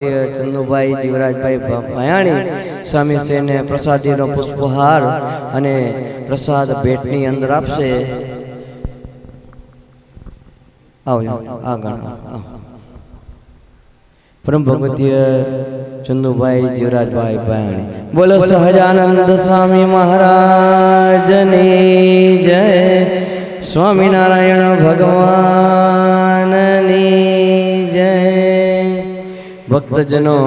ચંદુભાઈ જીવરાજભાઈ ભયાણી સ્વામી શ્રીને પ્રસાદીનો પુષ્પહાર અને પ્રસાદ ભેટની અંદર આપશે. આવજો આગળ. પરમ ભગવતીય ચંદુભાઈ જીવરાજભાઈ ભયાણી. બોલો સહજાનંદ સ્વામી મહારાજની જય. સ્વામિનારાયણ ભગવાનની જય. ભક્તજનો,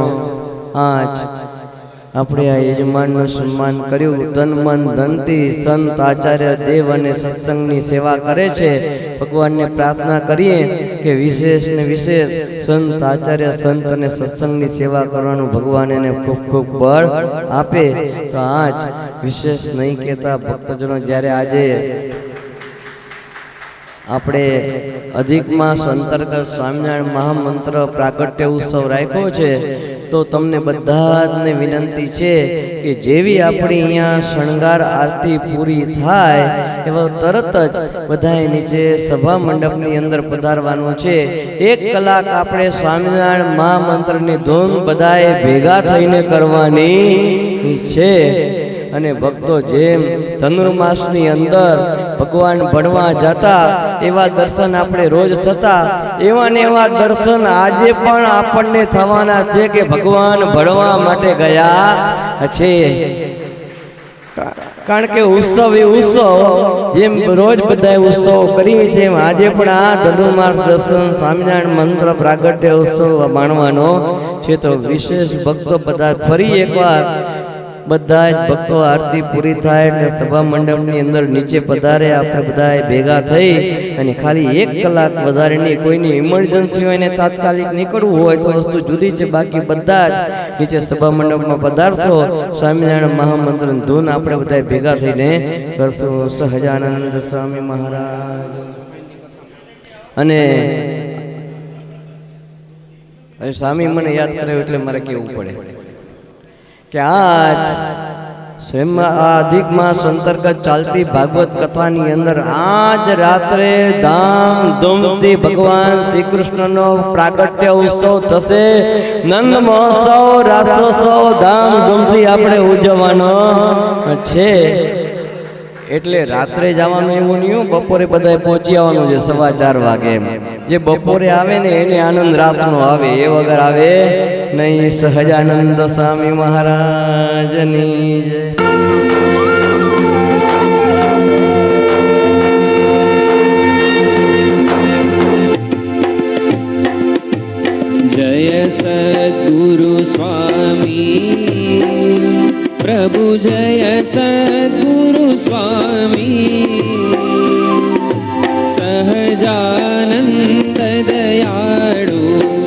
આજ આપણે આ યજમાનનું સન્માન કર્યું. તન મન ધનથી સંત આચાર્ય દેવ અને સત્સંગની સેવા કરે છે. ભગવાનને પ્રાર્થના કરીએ કે વિશેષ ને વિશેષ સંત આચાર્ય સંત અને સત્સંગની સેવા કરવાનું ભગવાન એને ખૂબ ખૂબ બળ આપે. તો આજ વિશેષ નહીં કહેતા ભક્તજનો, જ્યારે આજે આપણે અધિક માસ અંતર્ગત સ્વામિનારાયણ મહામંત્ર પ્રાગટ્ય ઉત્સવ રાખ્યો છે, તો તમને બધાને વિનંતી છે કે જેવી આપણી અહીંયા શણગાર આરતી પૂરી થાય એવા તરત જ બધાએ નીચે સભા મંડપની અંદર પધારવાનું છે. 1 કલાક આપણે સ્વામિનારાયણ મહામંત્રની ધૂન બધાએ ભેગા થઈને કરવાની છે. અને ભક્તો જેમ ધનુર્માસની અંદર ભગવાન ભણવા જતા એવા દર્શન આપણે રોજ થતા, એવા ને એવા દર્શન આજે પણ આપણને થવાના છે કે ભગવાન ભણવા માટે ગયા છે. કારણ કે ઉત્સવ એ ઉત્સવ, જેમ રોજ બધા ઉત્સવ કરીએ છીએ એમ આજે પણ આ ધનુર્માસ દર્શન સ્વામિનારાયણ મંત્ર પ્રાગટ્ય ઉત્સવ માણવાનો છે. તો વિશેષ ભક્તો બધા ફરી એકવાર બધા જ ભક્તો આરતી પૂરી થાય એટલે સભા મંડપની અંદર નીચે પધારે. આપણે બધા ભેગા થઈ અને ખાલી 1 કલાક વધારેની, કોઈની ઇમરજન્સી હોય ને તાત્કાલિક નીકળવું હોય તો વસ્તુ જુદી છે. બાકી બધા જ નીચે સભા મંડપમાં પધારશો. સ્વામિનારાયણ મહામંત્રની ધૂન આપણે બધા ભેગા થઈને કરશું. સહજાનંદ સ્વામી મહારાજ. અને સ્વામી મને યાદ કર્યો એટલે મારે કેવું પડે કે આજ અધિક માસ અંતર્ગત ચાલતી ભાગવત કથાની અંદર આજ રાત્રે ધામધૂમથી ભગવાન શ્રી કૃષ્ણનો પ્રાગટ્ય ઉત્સવ થશે. નંદ મહોત્સવ, રાસોત્સવ ધામધૂમથી આપણે ઉજવવાનો છે. એટલે રાત્રે જવાનું એવું નહીં, બપોરે બધા પહોંચી આવવાનું છે 4:15 વાગે. જે બપોરે આવે ને એને આનંદ રાતનો આવે, એ વગર આવે નહીં. સહજાનંદ સ્વામી મહારાજની જય. જય સદ્ગુરુ સ્વામી પ્રભુ, જય સદ્ગુરુ સ્વામી. સહજાનંદ દયાળુ,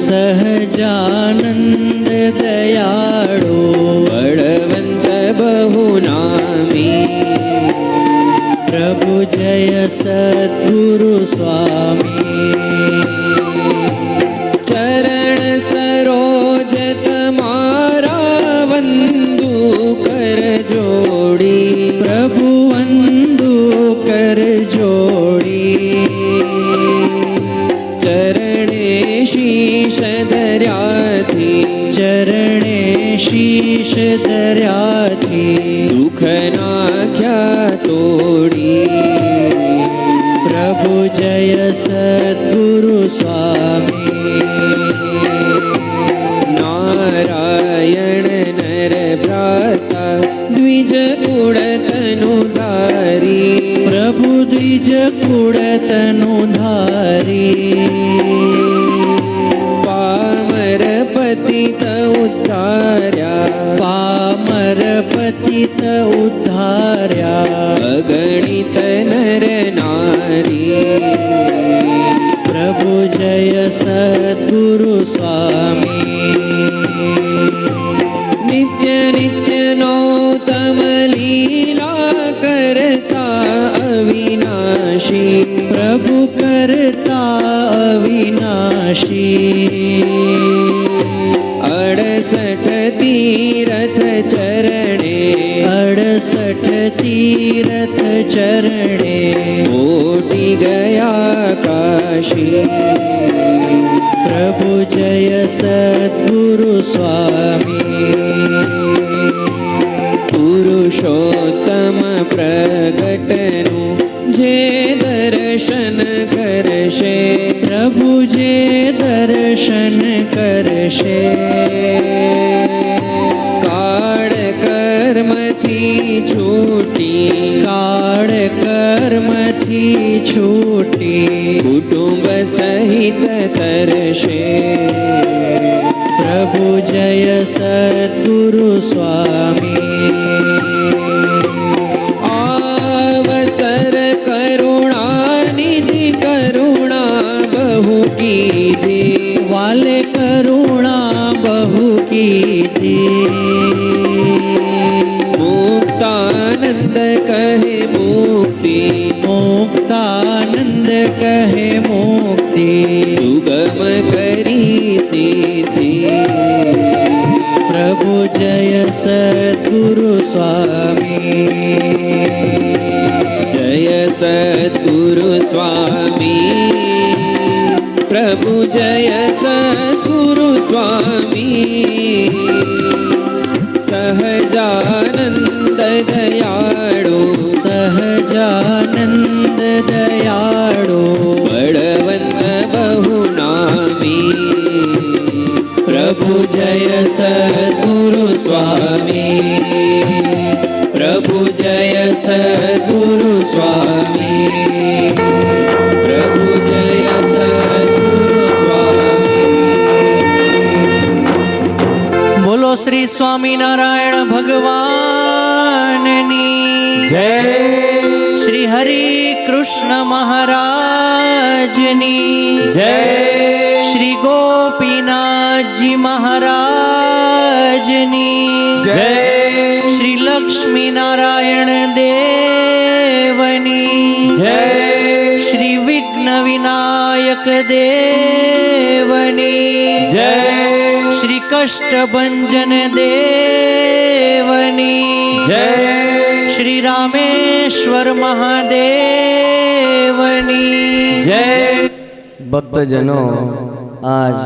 સહજાનંદ દયાળુ, બળવંત બહુ નામી. પ્રભુ જય સદ્ગુરુ સ્વામી. ચરણ સરોજ તમારા વંદુ કર જોડી, પ્રભુ વંદુ કર જોડી. ચરણે શીશ ધર્યાથી, ચરણે શીશ ધર્યાથી, દુઃખ નાખ્યા તોડી. પ્રભુ જય સદ્ગુરુ સ્વામી. નારાયણ નર ભ્રાતા, દ્વિજ કુળ તનુ ધારી, પ્રભુ દ્વિજ કુળ તનુ ધારી. પામર પતિત ઉદ્ધાર્યા, પામર પતિત ઉદ્ધાર્યા, અગણિત નર નારી. પ્રભુ જય સદ્ગુરુ સ્વામી. નિત્ય નિત્ય નૌતમ લીલા કરતા અવિનાશી, પ્રભુ કરતા અવિનાશી. 68 તીરથ ચરણે, 68 તીરથ ચરણે, ઓટી ગયા કાશી. પ્રભુ જય સદ્ગુરુ સ્વામી. પુરુષોત્તમ પ્રગટનું જે દર્શન કરશે, પ્રભુ જે દર્શન કરશે, કાળ કર્મથી છૂટી, કાળ કર્મથી છૂટી, કુટુંબ સહિત તરશે. પ્રભુ જય સદ્ગુરુ સ્વામી. અવસર કરુણાનિધિ કરુણા બહુ કીધી, વાલે કરુણા બહુ કીધી. મુક્તાનંદ કહે મુક્તિ, મુક્તાનંદ કહે મુક્તિ, સુગમ કરી સિદ્ધિ. પ્રભુ જય સદ્ગુરુ સ્વામી. જય સદ્ગુરુ સ્વામી. પ્રભુ જય સદ્ગુરુ સ્વામી. સહજાનંદ દયાળુ, સહજાનંદ દયાળુ, બળવંત બહુ નામી. પ્રભુ જય સદ્ગુરુ સ્વામી. પ્રભુ જય સદ્ગુરુ સ્વામી. પ્રભુ જય સદ્ગુરુ સ્વામી. બોલો શ્રી સ્વામિનારાયણ ભગવાનની જય. શ્રી હરિ કૃષ્ણ મહારાજની જય. શ્રી ગોપીનાથજી મહારાજની જય. શ્રી લક્ષ્મી નારાયણ દેવની જય. શ્રી વિઘ્ન વિનાયક દેવની જય. શ્રી કષ્ટભંજન દેવની જય. શ્રી રામેશ્વર મહાદેવની જય. ભક્તજનો, આજ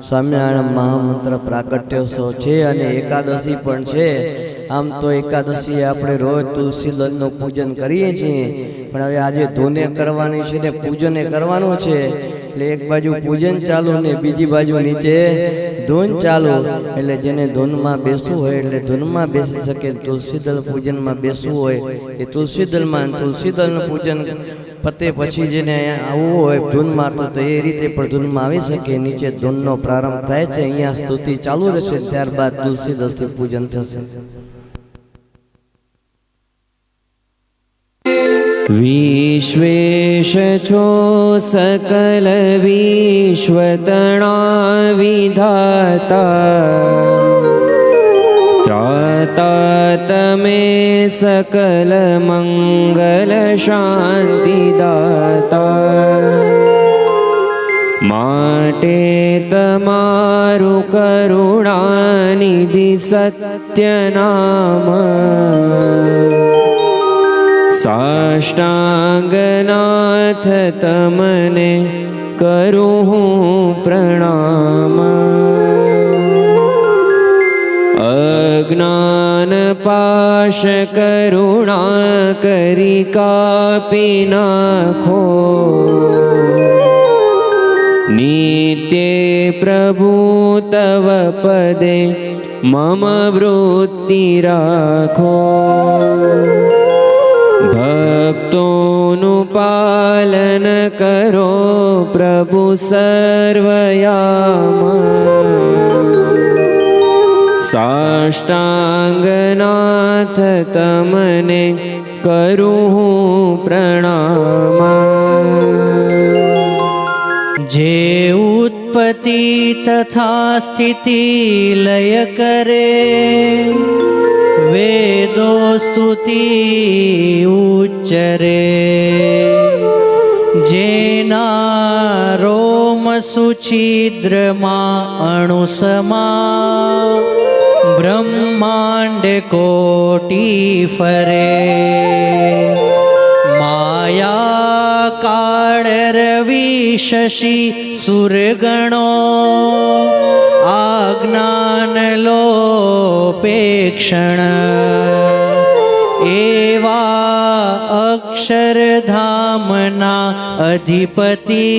સ્વામિનારાયણ મહામંત્ર પ્રાગટ્યોત્સવ છે અને એકાદશી પણ છે. આમ તો એકાદશી આપણે રોજ તુલસી દળનું પૂજન કરીએ છીએ, પણ હવે આજે ધૂને કરવાની છે ને પૂજને કરવાનું છે. એટલે એક બાજુ પૂજન ચાલુ ને બીજી બાજુ નીચે ધૂન ચાલુ. એટલે જેને ધૂનમાં બેસવું હોય એટલે ધૂનમાં બેસી શકે, તુલસી દળ પૂજનમાં બેસવું હોય એ તુલસી દળમાં, તુલસી દળનું પૂજન પતે પછી જેને આવવું હોય ધૂનમાં તો એ રીતે પણ ધૂનમાં આવી શકે. નીચે ધૂનનો પ્રારંભ થાય છે, અહીંયા સ્તુતિ ચાલુ રહેશે, ત્યારબાદ તુલસી દળથી પૂજન થશે. વિશ્વેશ છો સકલ વિશ્વતણા વિધાતા, ત્રાતા તમે સકલ મંગલ શાંતિ દાતા. માટે તમારું કરુણાનિધિ સત્ય નામ, સાષ્ટાંગનાથ તમને કરું હું પ્રણામ. અજ્ઞાન પાશ કરુણા કરી કાપી નાખો, નિત્ય પ્રભુ તવ પદે મમ વૃત્તિ રાખો. ભક્તોનું પાલન કરો પ્રભુ સર્વયામ, સાષ્ટાંગનાથ તમને કરું હું પ્રણામ. જે ઉત્પત્તિ તથા સ્થિતિ લય કરે, વેદો સ્તુતિ ઉચ્ચરે. જેના રોમ સુછિદ્રમાં અણુસમા, બ્રહ્માંડ કોટી ફરે. માયા કાળ રવિ શશી સુરગણો, આગ જ્ઞાનલોપેક્ષણ એવા અક્ષરધામના અધિપતિ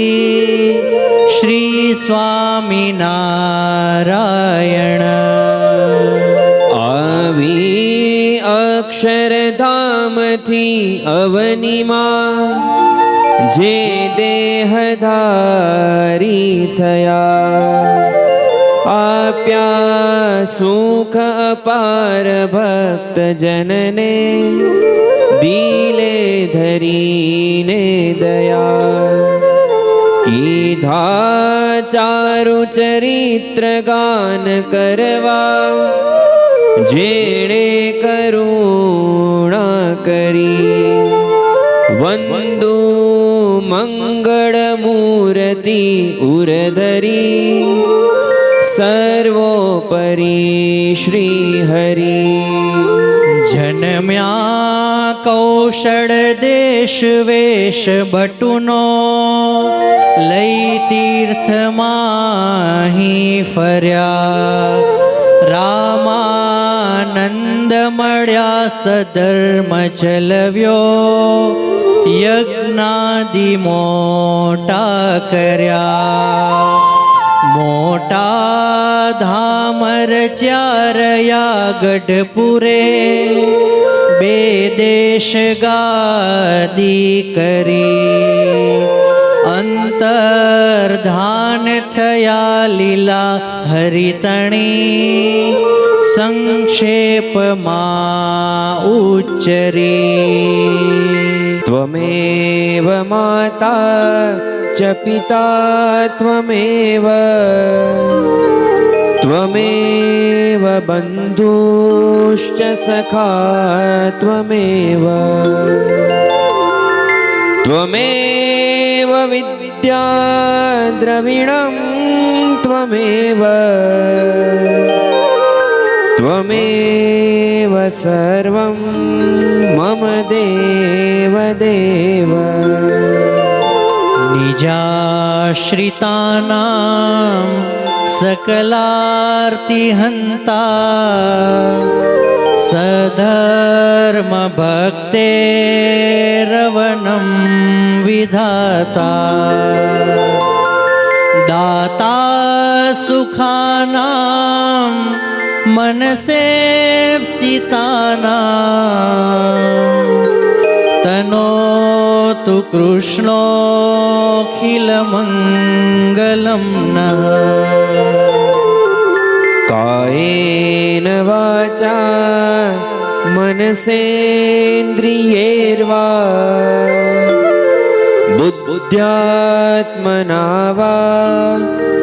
શ્રી સ્વામિનારાયણ. આવી અક્ષરધામથી અવનીમાં જે દેહધારી થયા, આપ્યા સુખ અપાર ભક્ત જનને, દિલે ધરીને દયા. કીધા ચારુ ચરિત્ર ગાન કરવા, જેણે કરુણા કરી. વંદુ મંગળ મૂર્તિ ઉરધરી, સર્વોપરી શ્રી હરિ. જન્મ્યા કૌશળ દેશ વેશ બટુનો, લઈ તીર્થમાહી ફર્યા. રામાનંદ મળ્યા સધર્મ ચલવ્યો, યજ્ઞાદિ મોટા કર્યા. મોટા ધામ રચ્યા રહ્યા ગઢપુરે, બે દેશ ગાદી કરી. અંતર્ધાન થયા લીલા હરિતણી, સંક્ષેપમાં ઉચ્ચરી. ત્વમેવ માતા ચ પિતા ત્વમેવ, ત્વમેવ બંધુશ્ચ સખા ત્વમેવ, ત્વમેવ વિદ્યા દ્રવિણં ત્વમેવ, ત્વમેવ સર્વં મમ દેવ દેવ. નિજાશ્રિતાનાં સકલાર્તિહંતા, સધર્મ ભક્તેરવનં વિધાતા. દાતા સુખાનાં મનસેપ્સિતાનાં, તનોતુ કૃષ્ણોખિલમંગલં નઃ. કાયેન વાચા મનસેન્દ્રિયૈર્વા, બુદ્ધ્યાત્મના વા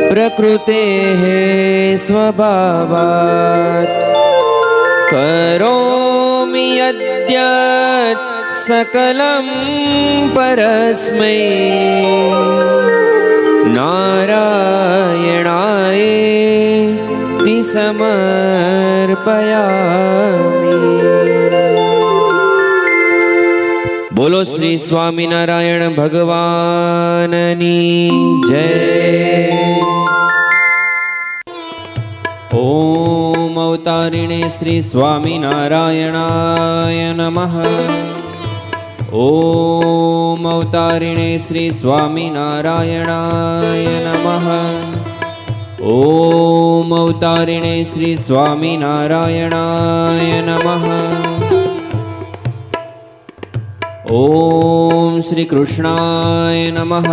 પ્રકૃતેઃ સ્વભાવાત. કરોમિ યદ્યત સકલં પરસ્મૈ, નારાયણાય સમર્પયામિ. બોલો શ્રી સ્વામિનારાયણ ભગવાનની જય. ઓમ અવતારિણે શ્રી સ્વામિનારાયણાય નમઃ. ઓમ અવતારિણે શ્રી સ્વામિનારાયણાય નમઃ. ઓમ અવતારિણે શ્રી સ્વામિનારાયણાય નમઃ. ઓમ શ્રી કૃષ્ણાય નમઃ.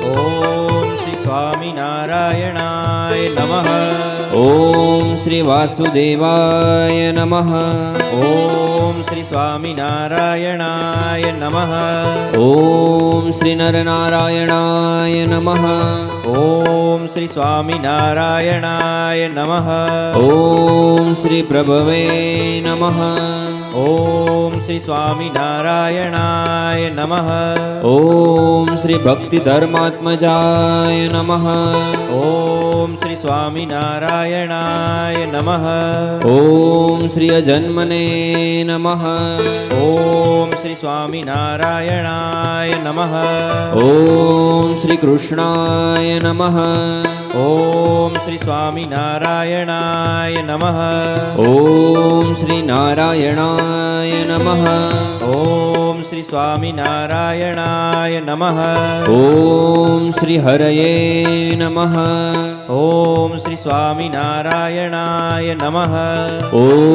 ઓમ શ્રી સ્વામિનારાયણાય નમઃ. ઓમ શ્રી વાસુદેવાય નમઃ. ઓમ શ્રી સ્વામિનારાયણાય નમઃ. ઓમ શ્રી નરનારાયણાય નમઃ. ઓમ શ્રી સ્વામિનારાયણાય નમઃ. ઓમ શ્રી પ્રભવે નમઃ. ઓમ શ્રી સ્વામિનારાયણાય નમઃ. ઓમ શ્રી ભક્તિ ધર્માત્મજાય નમઃ. ઓમ શ્રી સ્વામિનારાયણાય નમઃ. ઓમ શ્રી અજન્મને નમઃ. ઓમ શ્રી સ્વામિનારાયણાય નમઃ. ઓમ શ્રી કૃષ્ણાય નમઃ. ઓમ શ્રી સ્વામિનારાયણાય નમઃ. ઓમ શ્રી નારાયણાય નમઃ. ઓમ શ્રી સ્વામિનારાયણાય નમઃ. ઓમ શ્રી હરયે નમઃ. ઓમ શ્રી સ્વામિનારાયણાય નમઃ. ઓમ